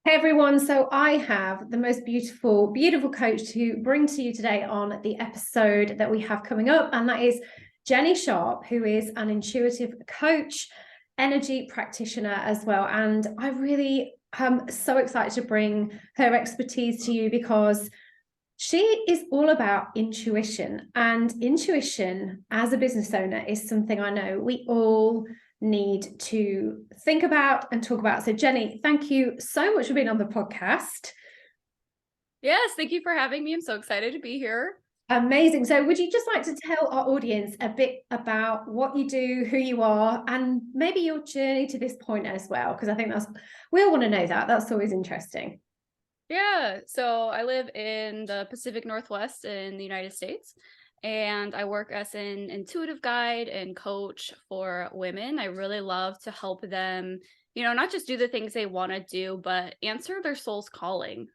Hey everyone, so I have the most beautiful coach to bring to you today on the episode that we have coming up, and that is Jenne Sharpe, who is an intuitive coach, energy practitioner as well. And I really am so excited to bring her expertise to you because she is all about intuition, and intuition as a business owner is something I know we all need to think about and talk about. So Jenne, thank you so much for being on the podcast. Yes, thank you for having me. I'm so excited to be here. Amazing. So would you just like to tell our audience a bit about what you do, who you are, and maybe your journey to this point as well? Because I think we all want to know that. That's always interesting. Yeah, so I live in the Pacific Northwest in the United States, and I work as an intuitive guide and coach for women. I really love to help them, not just do the things they want to do, but answer their soul's calling,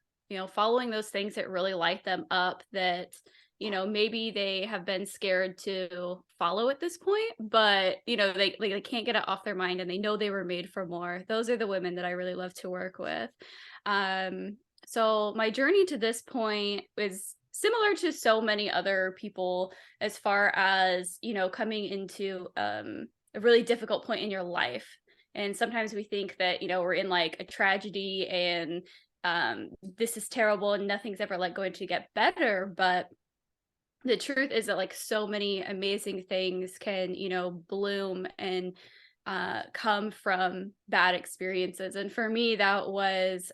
following those things that really light them up that, maybe they have been scared to follow at this point, but, they can't get it off their mind and they know they were made for more. Those are the women that I really love to work with. So my journey to this point is similar to so many other people as far as, coming into a really difficult point in your life. And sometimes we think that, we're in like a tragedy and this is terrible and nothing's ever like going to get better. But the truth is that like so many amazing things can, bloom and come from bad experiences. And for me, that was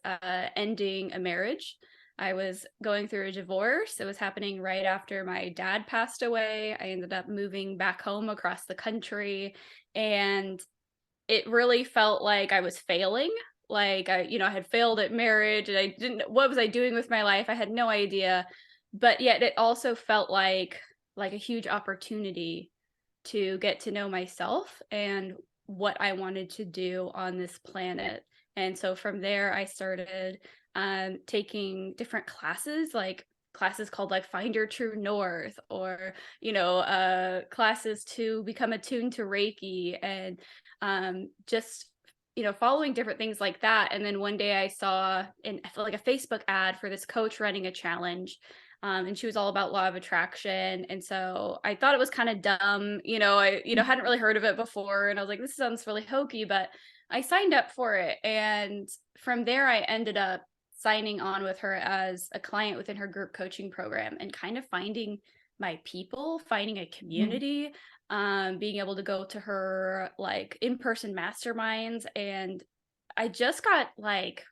ending a marriage. I was going through a divorce. It was happening right after my dad passed away. I ended up moving back home across the country, and it really felt like I was failing. Like I had failed at marriage, and I didn't. What was I doing with my life? I had no idea. But yet, it also felt like a huge opportunity to get to know myself and what I wanted to do on this planet. And so from there, I started taking different classes, like classes called like Find Your True North, or, classes to become attuned to Reiki, and just, following different things like that. And then one day I saw I felt like a Facebook ad for this coach running a challenge. And she was all about law of attraction. And so I thought it was kind of dumb. I hadn't really heard of it before. And I was like, this sounds really hokey, but I signed up for it. And from there, I ended up signing on with her as a client within her group coaching program and kind of finding my people, finding a community, being able to go to her like in-person masterminds. And I just got like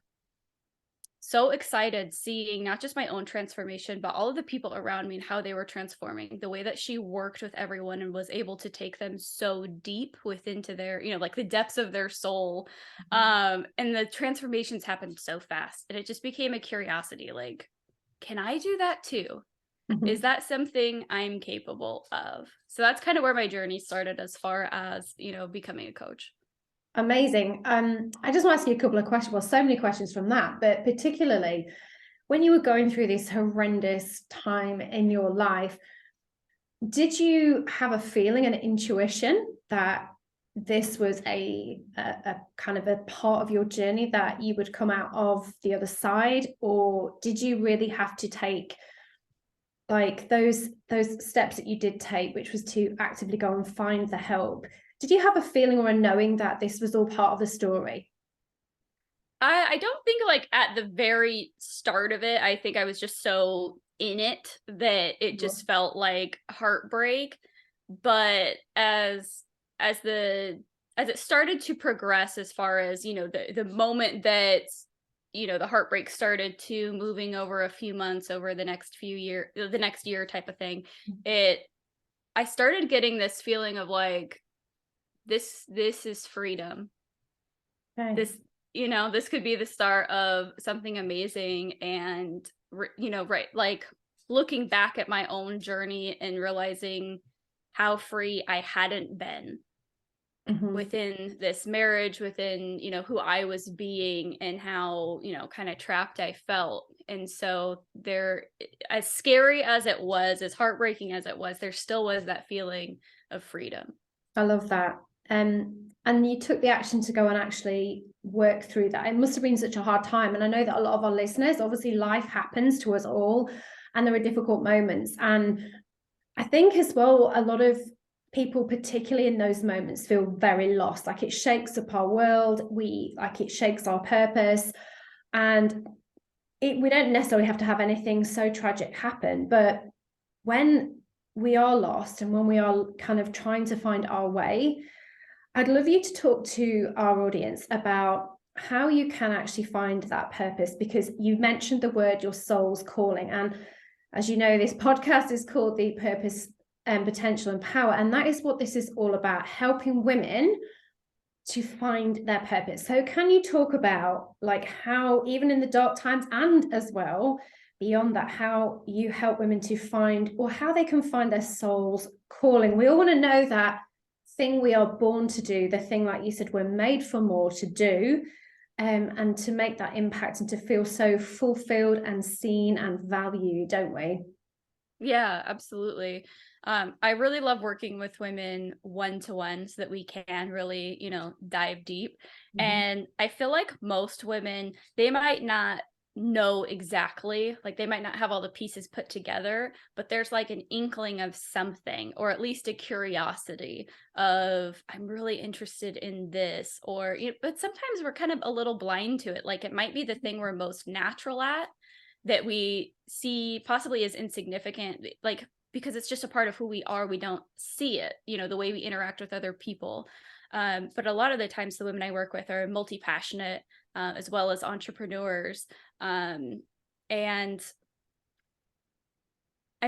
so excited seeing not just my own transformation, but all of the people around me and how they were transforming, the way that she worked with everyone and was able to take them so deep within to their, like the depths of their soul. And the transformations happened so fast, and it just became a curiosity. Like, can I do that too? Is that something I'm capable of? So that's kind of where my journey started as far as, becoming a coach. Amazing. I just want to ask you a couple of questions. Well, so many questions from that, but particularly when you were going through this horrendous time in your life, did you have a feeling, an intuition that this was a kind of a part of your journey that you would come out of the other side, or did you really have to take like those steps that you did take, which was to actively go and find the help? Did you have a feeling or a knowing that this was all part of the story? I don't think like at the very start of it, I think I was just so in it that it just felt like heartbreak. But as it started to progress, as far as, the moment that, the heartbreak started to moving over a few months, over the next the next year type of thing, I started getting this feeling of like, this is freedom. Okay. This could be the start of something amazing. And right, like looking back at my own journey and realizing how free I hadn't been within this marriage, within who I was being, and how kind of trapped I felt. And so there, as scary as it was, as heartbreaking as it was, there still was that feeling of freedom. I love that. and you took the action to go and actually work through that. It must have been such a hard time. And I know that a lot of our listeners, obviously life happens to us all, and there are difficult moments. And I think as well, a lot of people, particularly in those moments, feel very lost. Like it shakes up our world. It shakes our purpose. And we don't necessarily have to have anything so tragic happen, but when we are lost and when we are kind of trying to find our way, I'd love you to talk to our audience about how you can actually find that purpose, because you mentioned the word your soul's calling. And as you know, this podcast is called The Purpose and Potential and Power. And that is what this is all about, helping women to find their purpose. So can you talk about like how, even in the dark times and as well beyond that, how you help women to find, or how they can find their soul's calling? We all want to know that thing we are born to do, the thing, like you said, we're made for more to do, and to make that impact and to feel so fulfilled and seen and valued, don't we? Yeah, absolutely. I really love working with women one-to-one so that we can really, dive deep. Mhm. And I feel like most women, they might not know exactly, like they might not have all the pieces put together, but there's like an inkling of something, or at least a curiosity of, I'm really interested in this, or, but sometimes we're kind of a little blind to it. Like it might be the thing we're most natural at, that we see possibly as insignificant, like because it's just a part of who we are. We don't see it, the way we interact with other people. But a lot of the times the women I work with are multi-passionate, as well as entrepreneurs. And I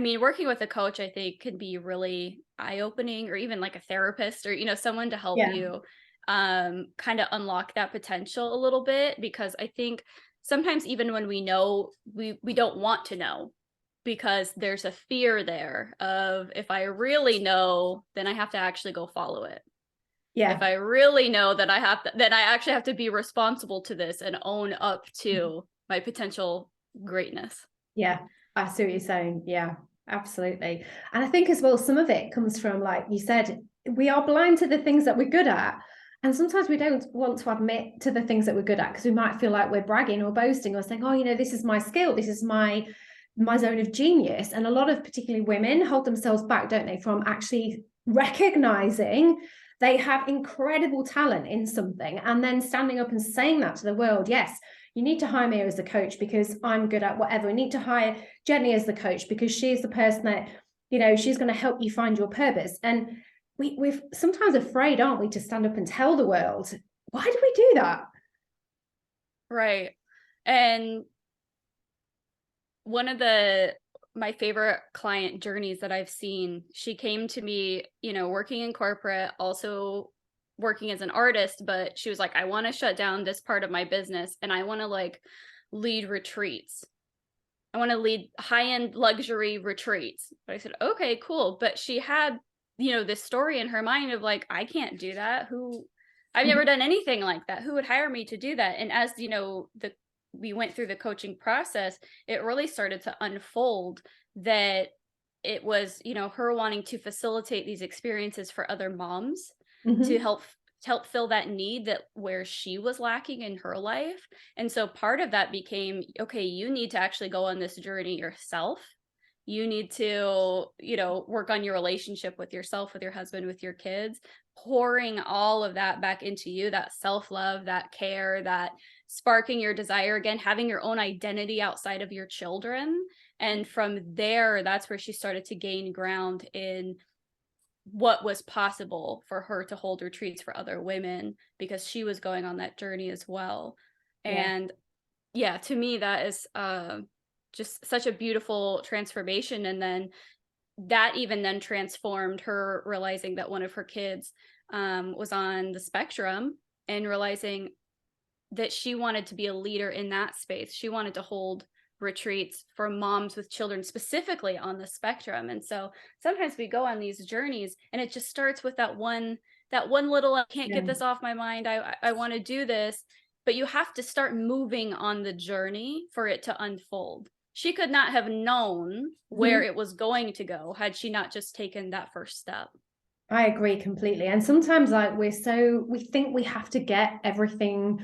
mean, working with a coach, I think, could be really eye-opening, or even like a therapist, or, someone to help Yeah. you kind of unlock that potential a little bit. Because I think sometimes even when we know, we don't want to know, because there's a fear there of, if I really know, then I have to actually go follow it. Yeah. If I really know that then I actually have to be responsible to this and own up to my potential greatness. Yeah, I see what you're saying. Yeah, absolutely. And I think as well, some of it comes from, like you said, we are blind to the things that we're good at. And sometimes we don't want to admit to the things that we're good at, because we might feel like we're bragging or boasting or saying, oh, this is my skill, this is my zone of genius. And a lot of particularly women hold themselves back, don't they, from actually recognizing they have incredible talent in something, and then standing up and saying that to the world. Yes, you need to hire me as a coach because I'm good at whatever. We need to hire Jenny as the coach because she's the person that, she's going to help you find your purpose. And we're sometimes afraid, aren't we, to stand up and tell the world. Why do we do that? Right. And one of my favorite client journeys that I've seen, she came to me, working in corporate, also working as an artist, but she was like, I want to shut down this part of my business, and I want to like lead retreats. I want to lead high-end luxury retreats. But I said, okay, cool. But she had, this story in her mind of like, I can't do that. I've never done anything like that. Who would hire me to do that? And as we went through the coaching process, it really started to unfold that it was, her wanting to facilitate these experiences for other moms, to help fill that need that where she was lacking in her life. And so part of that became, okay, you need to actually go on this journey yourself. You need to, work on your relationship with yourself, with your husband, with your kids, pouring all of that back into you, that self-love, that care, that sparking your desire again, having your own identity outside of your children. And from there, that's where she started to gain ground in what was possible for her to hold retreats for other women, because she was going on that journey as well. Yeah. And yeah, to me, that is just such a beautiful transformation. And then that even then transformed her, realizing that one of her kids was on the spectrum, and realizing that she wanted to be a leader in that space. She wanted to hold retreats for moms with children specifically on the spectrum. And so sometimes we go on these journeys and it just starts with that one little, I can't get this off my mind, I want to do this. But you have to start moving on the journey for it to unfold. She could not have known where it was going to go had she not just taken that first step. I agree completely. And sometimes like we think we have to get everything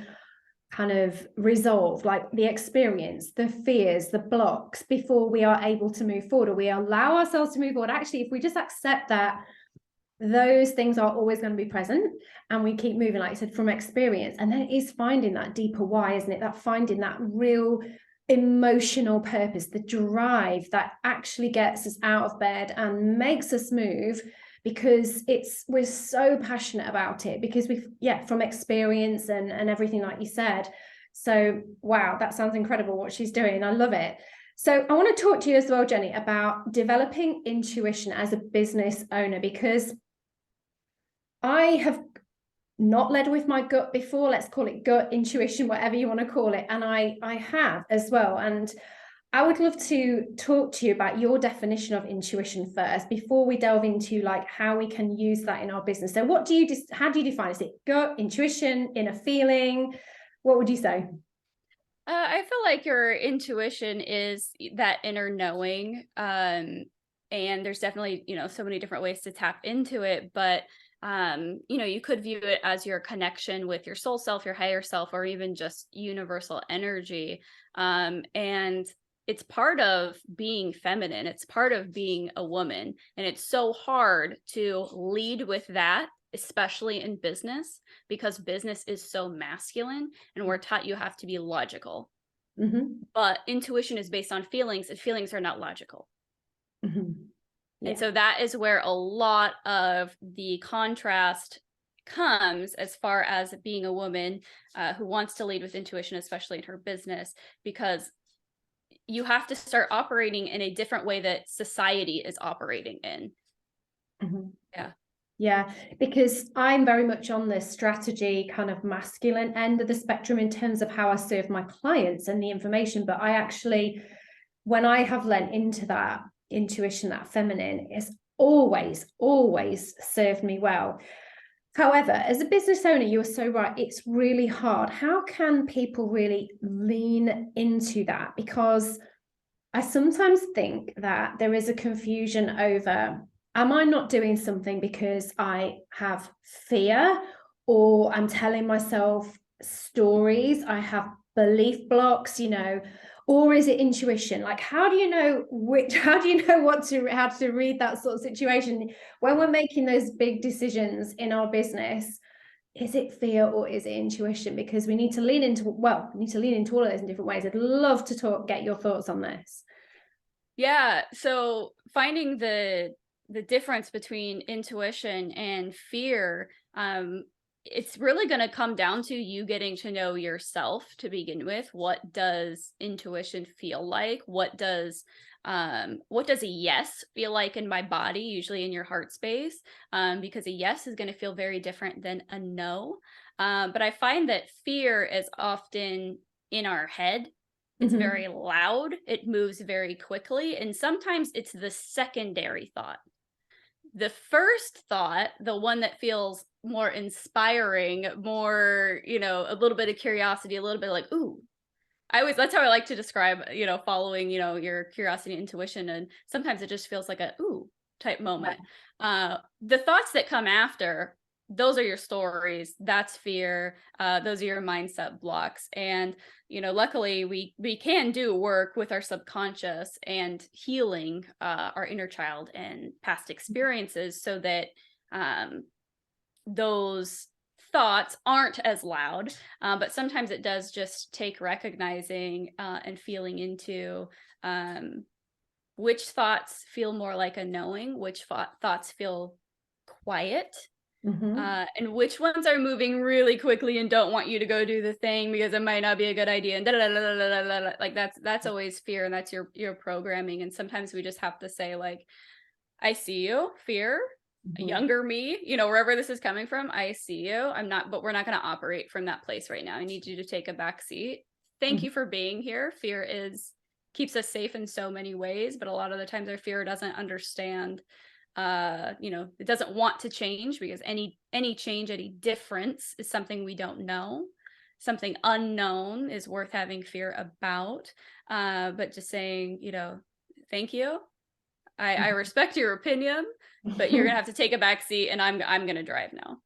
kind of resolved, like the experience, the fears, the blocks, before we are able to move forward, or we allow ourselves to move forward. Actually, if we just accept that those things are always going to be present and we keep moving, like I said, from experience, and then it is finding that deeper why, isn't it? That finding that real emotional purpose, the drive that actually gets us out of bed and makes us move, because we're so passionate about it, because we've from experience and everything, like you said. So wow, that sounds incredible what she's doing. I love it. So I want to talk to you as well, Jenny, about developing intuition as a business owner, because I have not led with my gut before. Let's call it gut, intuition, whatever you want to call it. And I have as well. And I would love to talk to you about your definition of intuition first, before we delve into like how we can use that in our business. So how do you define it? Is it gut, intuition, inner feeling? What would you say? I feel like your intuition is that inner knowing. And there's definitely, so many different ways to tap into it. But, you could view it as your connection with your soul self, your higher self, or even just universal energy. And it's part of being feminine. It's part of being a woman. And it's so hard to lead with that, especially in business, because business is so masculine and we're taught you have to be logical. Mm-hmm. But intuition is based on feelings, and feelings are not logical. Mm-hmm. Yeah. And so that is where a lot of the contrast comes, as far as being a woman who wants to lead with intuition, especially in her business, because you have to start operating in a different way that society is operating in. Mm-hmm. Yeah. Yeah, because I'm very much on the strategy kind of masculine end of the spectrum in terms of how I serve my clients and the information. But I actually, when I have lent into that intuition, that feminine, it's always served me well. However, as a business owner, you are so right. It's really hard. How can people really lean into that? Because I sometimes think that there is a confusion over, am I not doing something because I have fear, or I'm telling myself stories, I have belief blocks, or is it intuition? Like, how do you know how do you know how to read that sort of situation when we're making those big decisions in our business? Is it fear or is it intuition? Because we need to lean into all of those in different ways. I'd love to get your thoughts on this. Yeah. So finding the difference between intuition and fear, it's really going to come down to you getting to know yourself to begin with. What does intuition feel like? What does a yes feel like in my body, usually in your heart space? Because a yes is going to feel very different than a no. But I find that fear is often in our head. It's Mm-hmm. very loud, it moves very quickly, and sometimes it's the secondary thought. The first thought, the one that feels more inspiring, more, a little bit of curiosity, a little bit like, ooh. That's how I like to describe, following, your curiosity and intuition. And sometimes it just feels like a ooh type moment. The thoughts that come after, those are your stories. That's fear. Those are your mindset blocks. And, luckily we can do work with our subconscious and healing our inner child and past experiences, so that those thoughts aren't as loud. But sometimes it does just take recognizing and feeling into which thoughts feel more like a knowing, which thoughts feel quiet, Mm-hmm. and which ones are moving really quickly and don't want you to go do the thing because it might not be a good idea. And like that's always fear, and that's your programming. And sometimes we just have to say, like, I see you, fear, Mm-hmm. younger me, wherever this is coming from, I see you. But we're not going to operate from that place right now. I need you to take a back seat. Thank you for being here. Fear keeps us safe in so many ways, but a lot of the times our fear doesn't understand, it doesn't want to change, because any change, any difference is something we don't know. Something unknown is worth having fear about. But just saying, thank you. I respect your opinion, but you're gonna have to take a back seat, and I'm gonna drive now.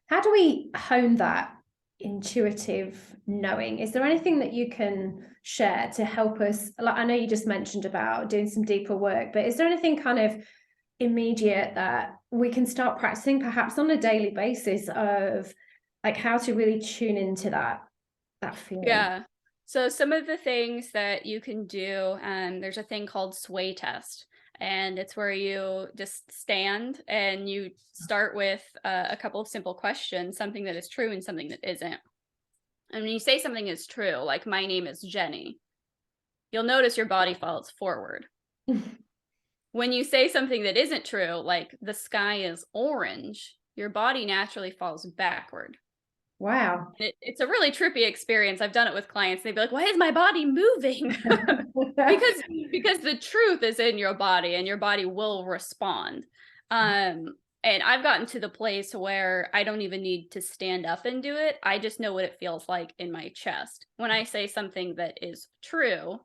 How do we hone that intuitive knowing? Is there anything that you can share to help us? Like, I know you just mentioned about doing some deeper work, but is there anything kind of immediate that we can start practicing perhaps on a daily basis of like how to really tune into that feeling? Yeah. So some of the things that you can do, there's a thing called sway test, and it's where you just stand and you start with a couple of simple questions, something that is true and something that isn't. And when you say something is true, like my name is Jenny, you'll notice your body falls forward. When you say something that isn't true, like the sky is orange, your body naturally falls backward. Wow. It's a really trippy experience. I've done it with clients. They'd be like, "Why is my body moving?" because the truth is in your body, and your body will respond. And I've gotten to the place where I don't even need to stand up and do it. I just know what it feels like in my chest. When I say something that is true,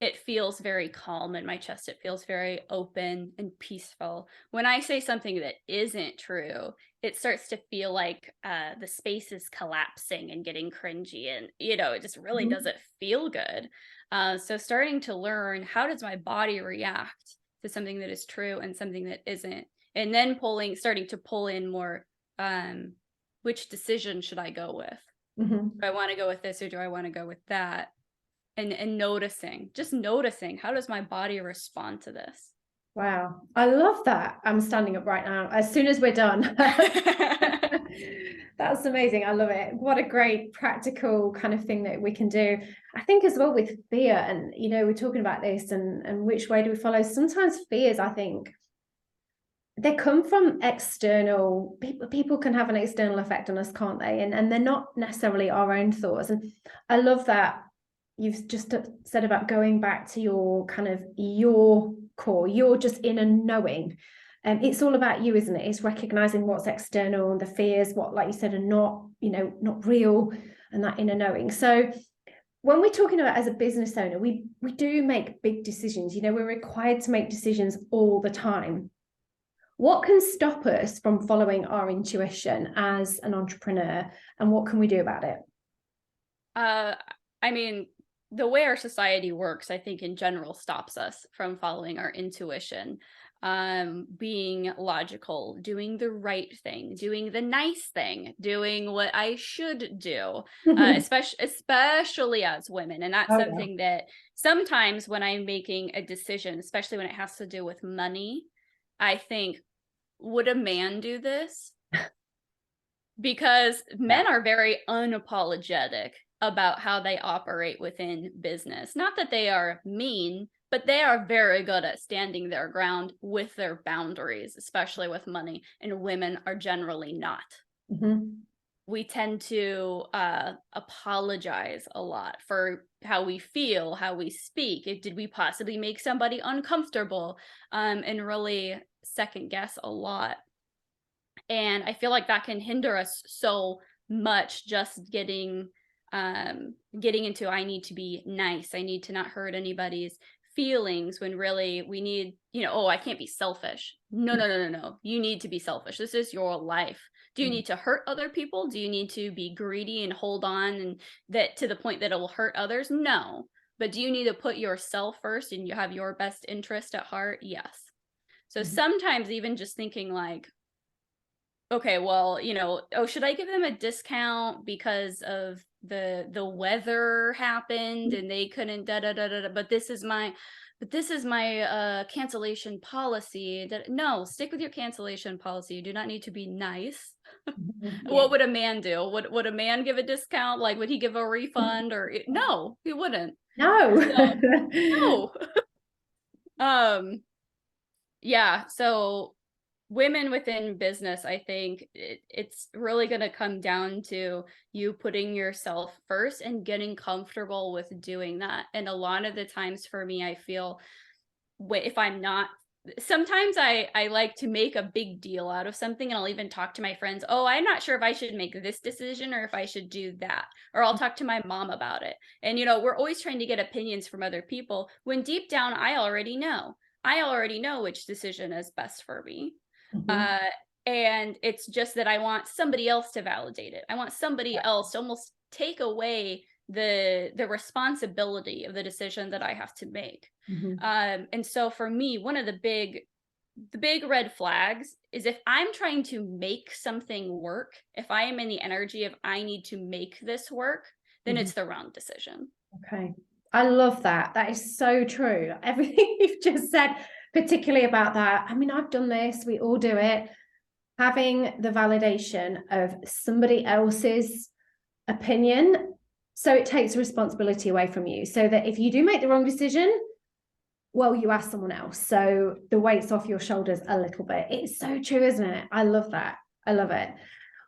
it feels very calm in my chest. It feels very open and peaceful. When I say something that isn't true, it starts to feel like the space is collapsing and getting cringy, and it just really doesn't feel good. So starting to learn, how does my body react to something that is true and something that isn't, and then starting to pull in more. Which decision should I go with? Mm-hmm. Do I want to go with this, or do I want to go with that? And noticing, how does my body respond to this? Wow. I love that. I'm standing up right now as soon as we're done. That's amazing. I love it. What a great practical kind of thing that we can do. I think as well with fear, and we're talking about this and which way do we follow? Sometimes fears, I think, they come from external people. People can have an external effect on us, can't they? And they're not necessarily our own thoughts. And I love that you've just said about going back to your kind of your core. You're just in a knowing. It's all about you, isn't it? It's recognizing what's external and the fears, what, like you said, are not real, and that inner knowing. So when we're talking about as a business owner, we do make big decisions. We're required to make decisions all the time. What can stop us from following our intuition as an entrepreneur, and what can we do about it? I mean, the way our society works, I think in general, stops us from following our intuition. Being logical, doing the right thing, doing the nice thing, doing what I should do, especially as women. And that's something that sometimes when I'm making a decision, especially when it has to do with money, I think, would a man do this? Because men are very unapologetic about how they operate within business. Not that they are mean, but they are very good at standing their ground with their boundaries, especially with money. And women are generally not. Mm-hmm. We tend to apologize a lot for how we feel, how we speak. Did we possibly make somebody uncomfortable? And really second guess a lot. And I feel like that can hinder us so much, just getting into, I need to be nice, I need to not hurt anybody's feelings, when really we need, oh, I can't be selfish. No. You need to be selfish. This is your life. Do you need to hurt other people? Do you need to be greedy and hold on, and that to the point that it will hurt others? No. But do you need to put yourself first and you have your best interest at heart? Yes. So sometimes even just thinking like, okay, well, oh, should I give them a discount because of the weather happened and they couldn't but this is my cancellation policy. No, stick with your cancellation policy. You do not need to be nice. What would a man do? Would a man give a discount? Like, would he give a refund? Or no, he wouldn't. No. No. Yeah, so women within business, I think it's really going to come down to you putting yourself first and getting comfortable with doing that. And a lot of the times for me, I feel if I'm not, sometimes I like to make a big deal out of something, and I'll even talk to my friends, oh, I'm not sure if I should make this decision or if I should do that. Or I'll talk to my mom about it. And, we're always trying to get opinions from other people when deep down, I already know. I already know which decision is best for me. Mhm. Uh, and it's just that I want somebody else to validate it. I want somebody else to almost take away the responsibility of the decision that I have to make. Mhm. And so for me, one of the big red flags is if I'm trying to make something work, if I am in the energy of I need to make this work, then Mhm. it's the wrong decision. Okay. I love that. That is so true. Everything you've just said, particularly about that. I mean, I've done this, we all do it. Having the validation of somebody else's opinion. So it takes responsibility away from you. So that if you do make the wrong decision, well, you ask someone else. So the weight's off your shoulders a little bit. It's so true, isn't it? I love that. I love it.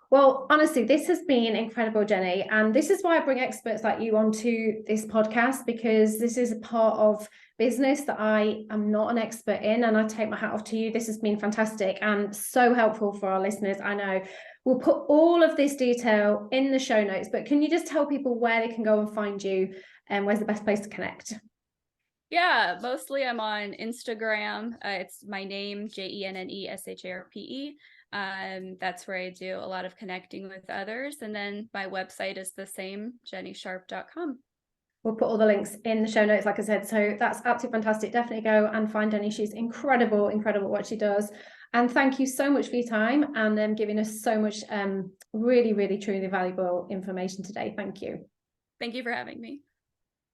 Well, honestly, this has been incredible, Jenny. And this is why I bring experts like you onto this podcast, because this is a part of business that I am not an expert in. And I take my hat off to you. This has been fantastic and so helpful for our listeners. I know we'll put all of this detail in the show notes, but can you just tell people where they can go and find you and where's the best place to connect? Yeah, mostly I'm on Instagram. It's my name, JenneSharpe. That's where I do a lot of connecting with others. And then my website is the same, JenneSharpe.com. We'll put all the links in the show notes, like I said. So that's absolutely fantastic. Definitely go and find Jenny. She's incredible, incredible what she does. And thank you so much for your time and giving us so much really, really, truly valuable information today. Thank you. Thank you for having me.